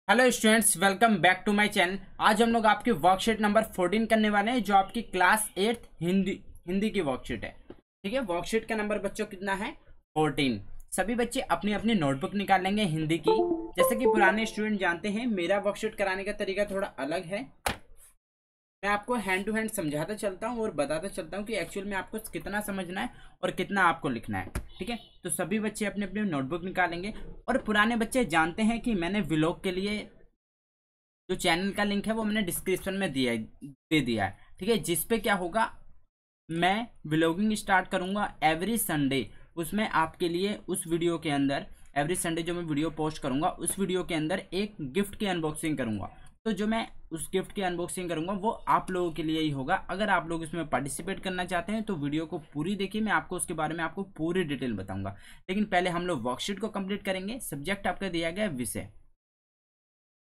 Hello students, welcome back to my channel. आज हम लोग आपकी वर्कशीट नंबर 14 करने वाले हैं, जो आपकी क्लास 8 हिंदी की वर्कशीट है। ठीक है, वर्कशीट का नंबर बच्चों कितना है? 14। सभी बच्चे अपनी अपनी नोटबुक निकाल लेंगे हिंदी की। जैसे कि पुराने स्टूडेंट जानते हैं, मेरा वर्कशीट कराने का तरीका थोड़ा अलग है। मैं आपको हैंड टू हैंड समझाता चलता हूँ और बताता चलता हूँ कि एक्चुअल में आपको कितना समझना है और कितना आपको लिखना है। ठीक है, तो सभी बच्चे अपने अपने नोटबुक निकालेंगे। और पुराने बच्चे जानते हैं कि मैंने व्लॉग के लिए जो चैनल का लिंक है वो मैंने डिस्क्रिप्शन में दे दिया है। ठीक है, जिस पे क्या होगा, मैं व्लॉगिंग स्टार्ट करूंगा एवरी संडे। उसमें आपके लिए उस वीडियो के अंदर एवरी संडे जो मैं वीडियो पोस्ट करूंगा, उस वीडियो के अंदर एक गिफ्ट की अनबॉक्सिंग करूंगा। तो जो मैं उस गिफ्ट की अनबॉक्सिंग करूंगा वो आप लोगों के लिए ही होगा। अगर आप लोग इसमें पार्टिसिपेट करना चाहते हैं तो वीडियो को पूरी देखिए, मैं आपको उसके बारे में आपको पूरी डिटेल बताऊंगा। लेकिन पहले हम लोग वर्कशीट को कंप्लीट करेंगे। सब्जेक्ट आपका दिया गया है विषय।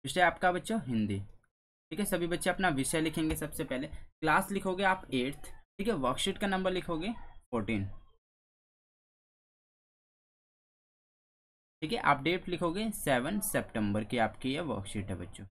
विषय आपका बच्चों हिंदी। ठीक है, सभी बच्चे अपना विषय लिखेंगे। सबसे पहले क्लास लिखोगे आप 8th। ठीक है, वर्कशीट का नंबर लिखोगे 14। ठीक है, आप डेट लिखोगे 7 सितंबर की आपकी ये वर्कशीट है बच्चों।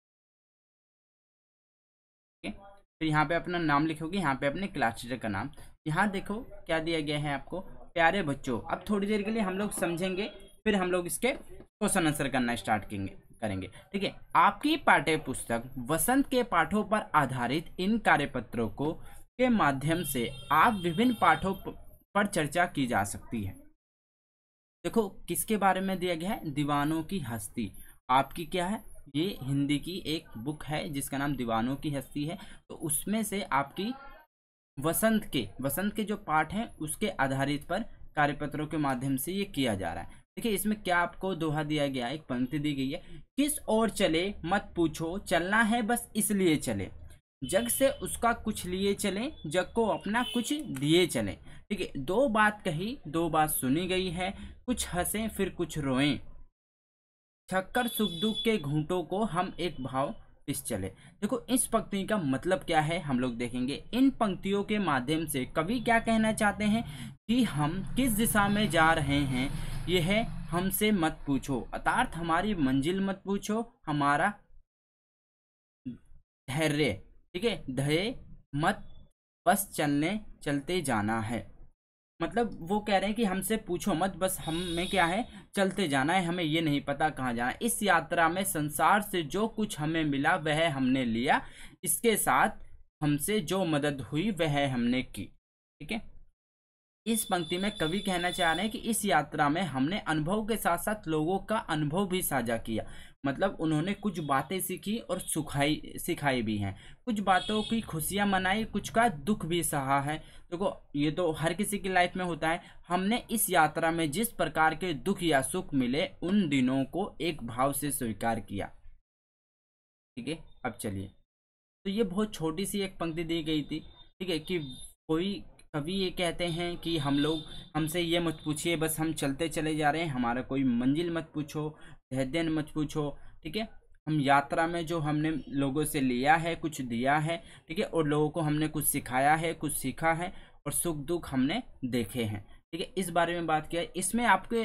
ठीक है, फिर यहाँ पे अपना नाम लिखोगे, यहाँ पे अपने क्लास टीचर का नाम। यहाँ देखो क्या दिया गया है आपको, प्यारे बच्चों। अब थोड़ी देर के लिए हम लोग समझेंगे, फिर हम लोग इसके क्वेश्चन आंसर करना स्टार्ट करेंगे। ठीक है, आपकी पाठ्य पुस्तक वसंत के पाठों पर आधारित इन कार्यपत्रों को के माध्यम से आप विभिन्न पाठों पर चर्चा की जा सकती है। देखो किसके बारे में दिया गया है, दीवानों की हस्ती। आपकी क्या है, ये हिंदी की एक बुक है जिसका नाम दीवानों की हस्ती है। तो उसमें से आपकी वसंत के जो पाठ हैं उसके आधारित पर कार्यपत्रों के माध्यम से ये किया जा रहा है। देखिए इसमें क्या आपको दोहा दिया गया है, एक पंक्ति दी गई है, किस ओर चले मत पूछो, चलना है बस इसलिए चले, जग से उसका कुछ लिए चले, जग को अपना कुछ दिए चले। ठीक है, दो बात कही दो बात सुनी गई है, कुछ हंसे फिर कुछ रोएं, छक्कर सुख दुख के घूंटों को हम एक भाव पिस चले। देखो इस पंक्ति का मतलब क्या है हम लोग देखेंगे। इन पंक्तियों के माध्यम से कवि क्या कहना चाहते हैं कि हम किस दिशा में जा रहे हैं, यह है हमसे मत पूछो, अर्थात हमारी मंजिल मत पूछो, हमारा धैर्य। ठीक है, धैर्य मत, बस चलते जाना है। मतलब वो कह रहे हैं कि हमसे पूछो मत, बस हमें क्या है, चलते जाना है, हमें ये नहीं पता कहाँ जाना है। इस यात्रा में संसार से जो कुछ हमें मिला वह हमने लिया, इसके साथ हमसे जो मदद हुई वह हमने की। ठीक है, इस पंक्ति में कवि कहना चाह रहे हैं कि इस यात्रा में हमने अनुभव के साथ साथ लोगों का अनुभव भी साझा किया। मतलब उन्होंने कुछ बातें सीखी और सिखाई भी हैं, कुछ बातों की खुशियां मनाई, कुछ का दुख भी सहा है। देखो ये तो हर किसी की लाइफ में होता है। हमने इस यात्रा में जिस प्रकार के दुख या सुख मिले उन दिनों को एक भाव से स्वीकार किया। ठीक है, अब चलिए, तो ये बहुत छोटी सी एक पंक्ति दी गई थी। ठीक है, कि कोई कवि ये कहते हैं कि हम लोग, हमसे ये मत पूछिए, बस हम चलते चले जा रहे हैं, हमारा कोई मंजिल मत पूछो, धैर्य मत पूछो। ठीक है, हम यात्रा में जो हमने लोगों से लिया है कुछ दिया है। ठीक है, और लोगों को हमने कुछ सिखाया है, कुछ सीखा है, और सुख दुख हमने देखे हैं। ठीक है, इस बारे में बात किया है। इसमें आपके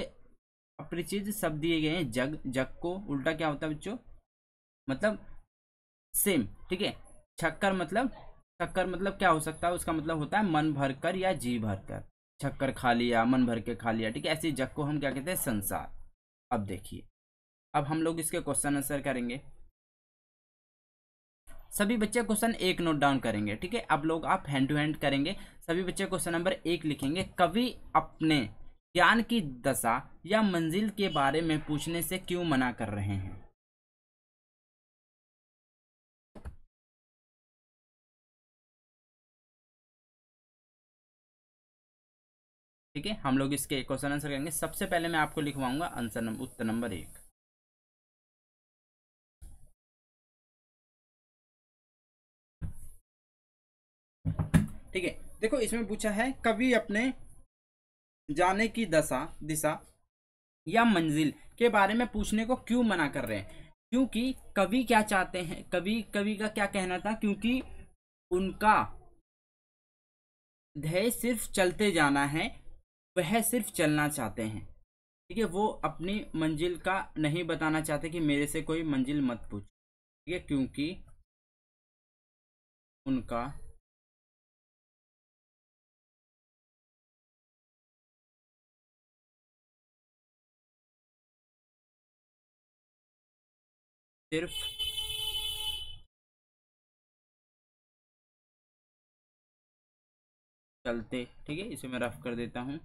अपरिचित शब्द दिए गए हैं। जग, जग को उल्टा क्या होता है बच्चों, मतलब सेम। ठीक है, छक्कर मतलब, शक्कर मतलब क्या हो सकता है, उसका मतलब होता है मन भर कर या जी भर कर। शक्कर खा लिया, मन भर के खा लिया। ठीक है, ऐसे जग को हम क्या कहते हैं, संसार। अब देखिए, अब हम लोग इसके क्वेश्चन आंसर करेंगे। सभी बच्चे क्वेश्चन एक नोट डाउन करेंगे। ठीक है, अब लोग आप हैंड टू हैंड करेंगे। सभी बच्चे क्वेश्चन नंबर 1 लिखेंगे, कवि अपने ज्ञान की दशा या मंजिल के बारे में पूछने से क्यों मना कर रहे हैं। ठीक है, हम लोग इसके क्वेश्चन आंसर करेंगे। सबसे पहले मैं आपको लिखवाऊंगा आंसर नंबर, उत्तर नंबर 1। ठीक है, देखो इसमें पूछा है कवि अपने जाने की दिशा या मंजिल के बारे में पूछने को क्यों मना कर रहे हैं। क्योंकि कवि क्या चाहते हैं, कवि कवि का क्या कहना था, क्योंकि उनका ध्येय सिर्फ चलते जाना है, वह सिर्फ चलना चाहते हैं। ठीक है, वो अपनी मंजिल का नहीं बताना चाहते कि मेरे से कोई मंजिल मत पूछ, ठीक है, क्योंकि उनका सिर्फ चलते, ठीक है, इसे मैं रफ कर देता हूँ।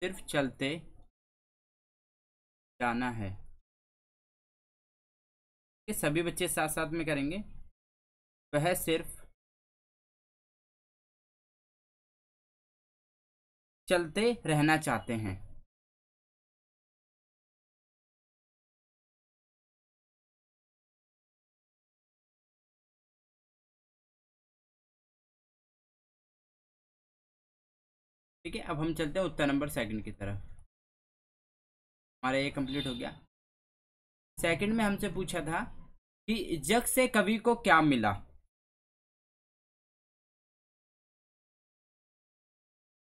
सिर्फ चलते जाना है। ये सभी बच्चे साथ साथ में करेंगे। वह सिर्फ चलते रहना चाहते हैं। ठीक है, अब हम चलते हैं उत्तर नंबर सेकंड की तरफ। हमारा ये कंप्लीट हो गया। सेकंड में हमसे पूछा था कि जग से कवि को क्या मिला।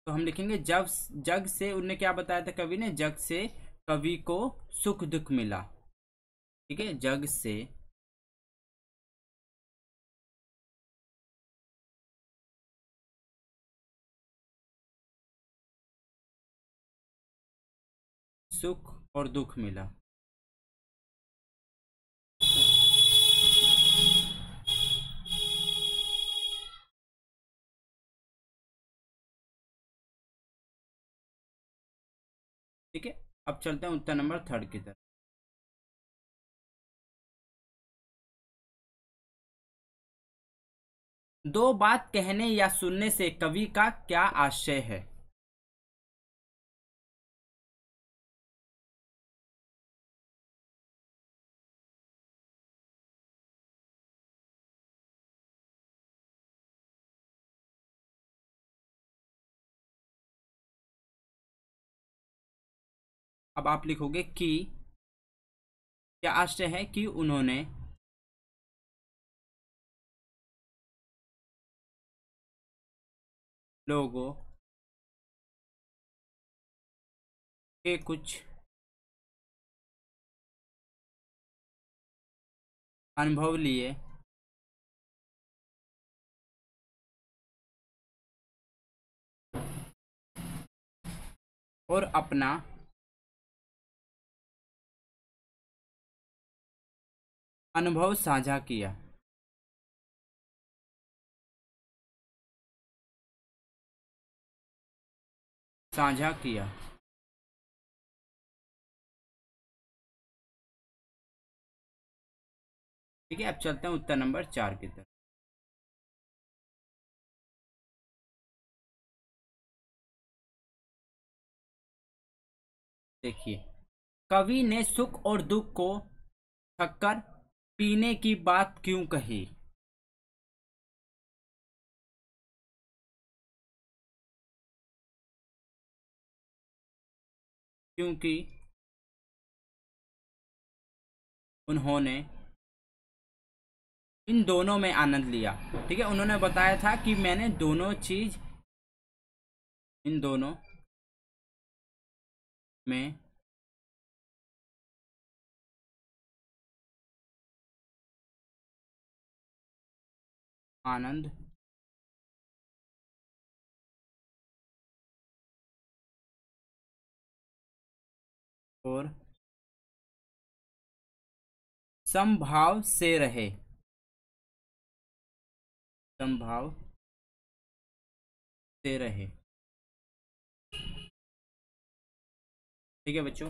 तो हम लिखेंगे जब, जग से उन्हें क्या बताया था कवि ने, जग से कवि को सुख दुख मिला। ठीक है, जग से सुख और दुख मिला। ठीक है, अब चलते हैं उत्तर नंबर थर्ड की तरफ। दो बात कहने या सुनने से कवि का क्या आशय है। अब आप लिखोगे कि क्या आशय है कि उन्होंने लोगों के कुछ अनुभव लिए और अपना अनुभव साझा किया। साझा किया। ठीक है, अब चलते हैं उत्तर नंबर चार की तरफ। देखिए, कवि ने सुख और दुख को शक्कर पीने की बात क्यों कही। क्योंकि उन्होंने इन दोनों में आनंद लिया। ठीक है, उन्होंने बताया था कि मैंने दोनों चीज, इन दोनों में आनंद और समभाव से रहे। समभाव से रहे। ठीक है बच्चों,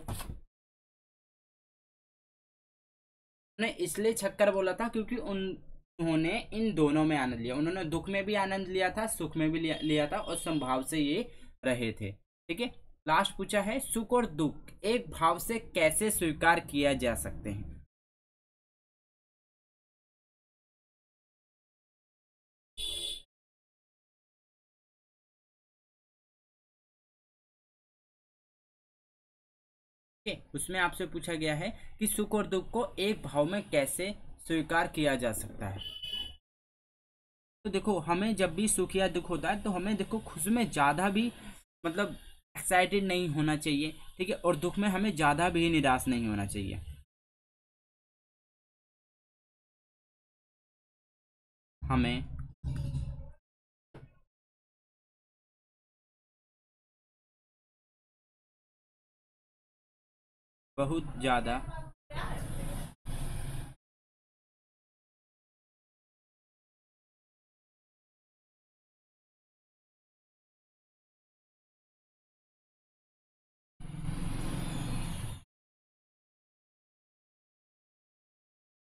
ने इसलिए छक्कर बोला था क्योंकि उन्होंने इन दोनों में आनंद लिया। उन्होंने दुख में भी आनंद लिया था, सुख में भी लिया था, और समभाव से ये रहे थे। ठीक है, लास्ट पूछा है सुख और दुख एक भाव से कैसे स्वीकार किया जा सकते हैं। ठीक है, उसमें आपसे पूछा गया है कि सुख और दुख को एक भाव में कैसे स्वीकार किया जा सकता है। तो देखो, हमें जब भी सुख या दुख होता है तो हमें देखो खुश में ज्यादा भी मतलब एक्साइटेड नहीं होना चाहिए, ठीक है, और दुख में हमें ज्यादा भी निराश नहीं होना चाहिए। हमें बहुत ज्यादा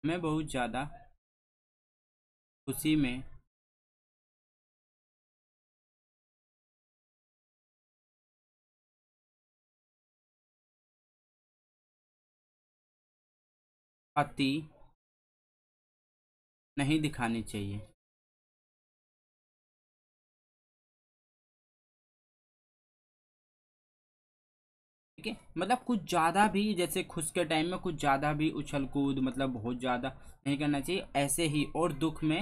हमें बहुत ज्यादा खुशी में अति नहीं दिखानी चाहिए। ठीक है, मतलब कुछ ज्यादा भी, जैसे खुश के टाइम में कुछ ज्यादा भी उछल कूद मतलब बहुत ज्यादा नहीं करना चाहिए ऐसे ही, और दुख में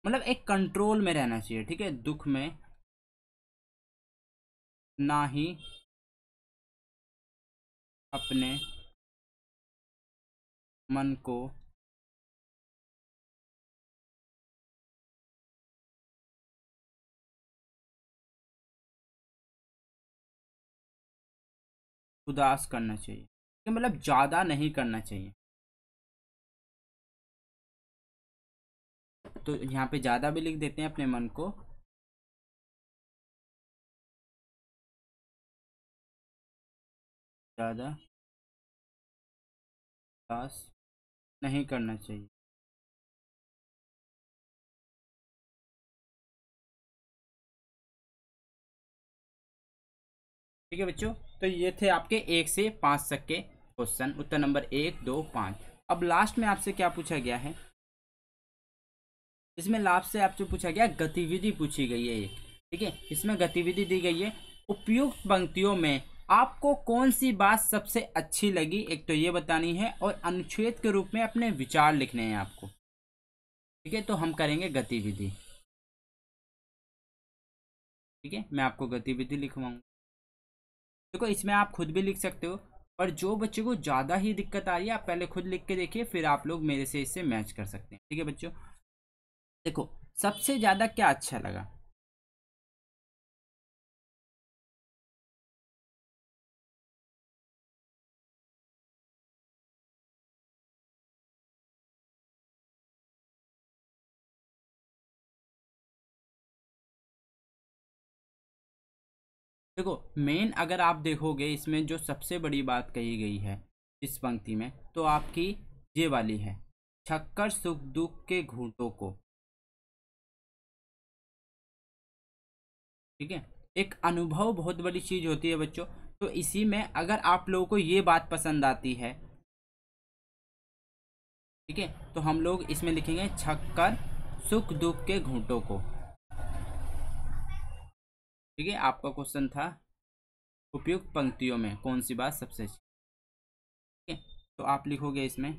मतलब एक कंट्रोल में रहना चाहिए। ठीक है, दुख में ना ही अपने मन को उदास करना चाहिए, कि मतलब ज्यादा नहीं करना चाहिए। तो यहाँ पे ज्यादा भी लिख देते हैं अपने मन को ज्यादा उदास नहीं करना चाहिए। ठीक है बच्चों, तो ये थे आपके 1 से 5 तक के क्वेश्चन, उत्तर नंबर 1, 2, 5। अब लास्ट में आपसे क्या पूछा गया है, इसमें लास्ट से आपसे पूछा गया गतिविधि पूछी गई है एक। ठीक है, इसमें गतिविधि दी गई है, उपयुक्त पंक्तियों में आपको कौन सी बात सबसे अच्छी लगी, एक तो ये बतानी है, और अनुच्छेद के रूप में अपने विचार लिखने हैं आपको। ठीक है, तो हम करेंगे गतिविधि। ठीक है, मैं आपको गतिविधि लिखवाऊंगा। देखो, इसमें आप खुद भी लिख सकते हो, और जो बच्चे को ज़्यादा ही दिक्कत आ रही है आप पहले खुद लिख के देखिए, फिर आप लोग मेरे से इससे मैच कर सकते हैं। ठीक है बच्चों, देखो सबसे ज़्यादा क्या अच्छा लगा। देखो, मेन अगर आप देखोगे इसमें जो सबसे बड़ी बात कही गई है इस पंक्ति में, तो आपकी ये वाली है, छक्कर सुख दुख के घूंटों को। ठीक है, एक अनुभव बहुत बड़ी चीज होती है बच्चों। तो इसी में अगर आप लोगों को ये बात पसंद आती है, ठीक है, तो हम लोग इसमें लिखेंगे छक्कर सुख दुख के घूंटों को। ठीक है, आपका क्वेश्चन था उपयुक्त पंक्तियों में कौन सी बात सबसे अच्छी। ठीक है, तो आप लिखोगे इसमें।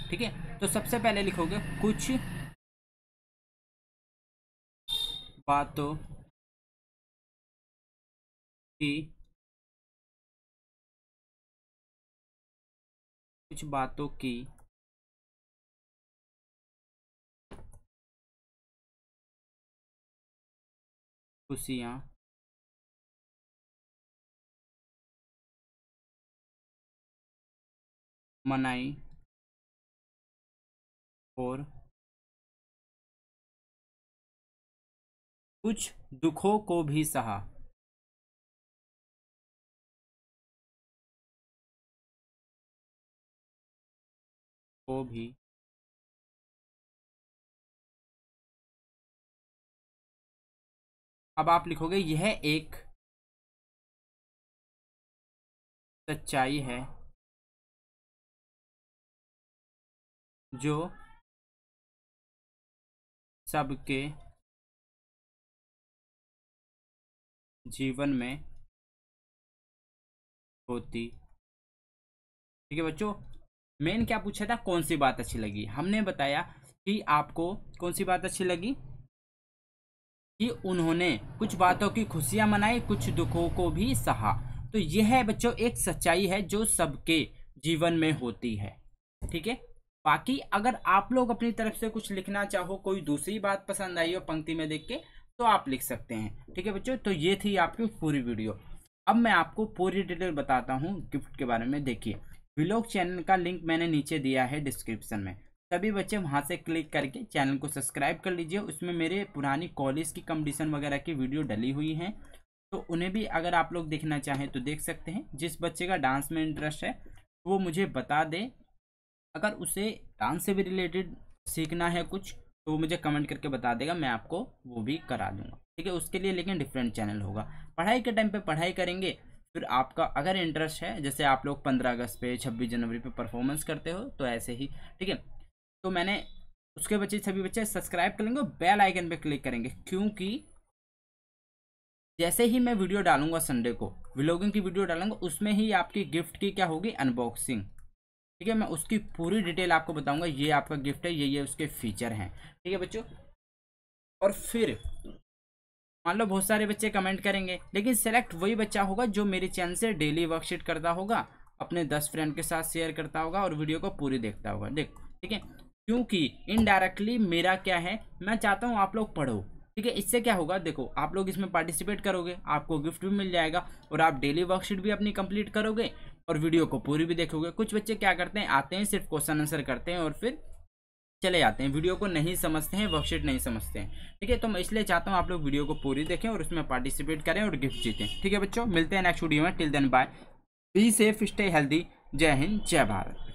ठीक है, तो सबसे पहले लिखोगे कुछ बातों की, कुछ बातों की खुशियाँ मनाई और कुछ दुखों को भी सहा। को भी, अब आप लिखोगे यह एक सच्चाई है जो सबके जीवन में होती। ठीक है बच्चों, मेन क्या पूछा था, कौन सी बात अच्छी लगी। हमने बताया कि आपको कौन सी बात अच्छी लगी, कि उन्होंने कुछ बातों की खुशियां मनाई, कुछ दुखों को भी सहा। तो यह है बच्चों एक सच्चाई है जो सबके जीवन में होती है। ठीक है, बाकी अगर आप लोग अपनी तरफ से कुछ लिखना चाहो, कोई दूसरी बात पसंद आई हो पंक्ति में देख के, तो आप लिख सकते हैं। ठीक है बच्चों, तो ये थी आपकी पूरी वीडियो। अब मैं आपको पूरी डिटेल बताता हूँ गिफ्ट के बारे में। देखिए, व्लॉग चैनल का लिंक मैंने नीचे दिया है डिस्क्रिप्शन में, सभी बच्चे वहां से क्लिक करके चैनल को सब्सक्राइब कर लीजिए। उसमें मेरे पुरानी कॉलेज की कंपटीशन वगैरह की वीडियो डली हुई हैं, तो उन्हें भी अगर आप लोग देखना चाहें तो देख सकते हैं। जिस बच्चे का डांस में इंटरेस्ट है वो मुझे बता दे, अगर उसे डांस से भी रिलेटेड सीखना है कुछ तो वो मुझे कमेंट करके बता देगा, मैं आपको वो भी करा दूंगा। ठीक है, उसके लिए लेकिन डिफरेंट चैनल होगा। पढ़ाई के टाइम पे पढ़ाई करेंगे, फिर आपका अगर इंटरेस्ट है, जैसे आप लोग 15 अगस्त पे 26 जनवरी पे परफॉर्मेंस करते हो, तो ऐसे ही। ठीक है, तो मैंने उसके बच्चे सभी बच्चे सब्सक्राइब कर लेंगे, बेल आइकन पे क्लिक करेंगे, क्योंकि जैसे ही मैं वीडियो डालूंगा संडे को, व्लॉगिंग की वीडियो डालूंगा, उसमें ही आपकी गिफ्ट की क्या होगी, अनबॉक्सिंग। ठीक है, मैं उसकी पूरी डिटेल आपको बताऊंगा, ये आपका गिफ्ट है, ये उसके फीचर हैं। ठीक है बच्चों, और फिर मान लो बहुत सारे बच्चे कमेंट करेंगे, लेकिन सेलेक्ट वही बच्चा होगा जो मेरे चैनल से डेली वर्कशीट करता होगा, अपने 10 फ्रेंड के साथ शेयर करता होगा और वीडियो को पूरी देखता होगा। देख, ठीक है, क्योंकि इनडायरेक्टली मेरा क्या है, मैं चाहता हूँ आप लोग पढ़ो। ठीक है, इससे क्या होगा, देखो आप लोग इसमें पार्टिसिपेट करोगे, आपको गिफ्ट भी मिल जाएगा, और आप डेली वर्कशीट भी अपनी कंप्लीट करोगे और वीडियो को पूरी भी देखोगे। कुछ बच्चे क्या करते हैं, आते हैं सिर्फ क्वेश्चन आंसर करते हैं और फिर चले जाते हैं, वीडियो को नहीं समझते हैं, वर्कशीट नहीं समझते हैं। ठीक है, तो मैं इसलिए चाहता हूँ आप लोग वीडियो को पूरी देखें और उसमें पार्टिसिपेट करें और गिफ्ट जीतें। ठीक है बच्चों, मिलते हैं नेक्स्ट वीडियो में। Till then bye, be safe, stay healthy. Jai Hind, जय भारत।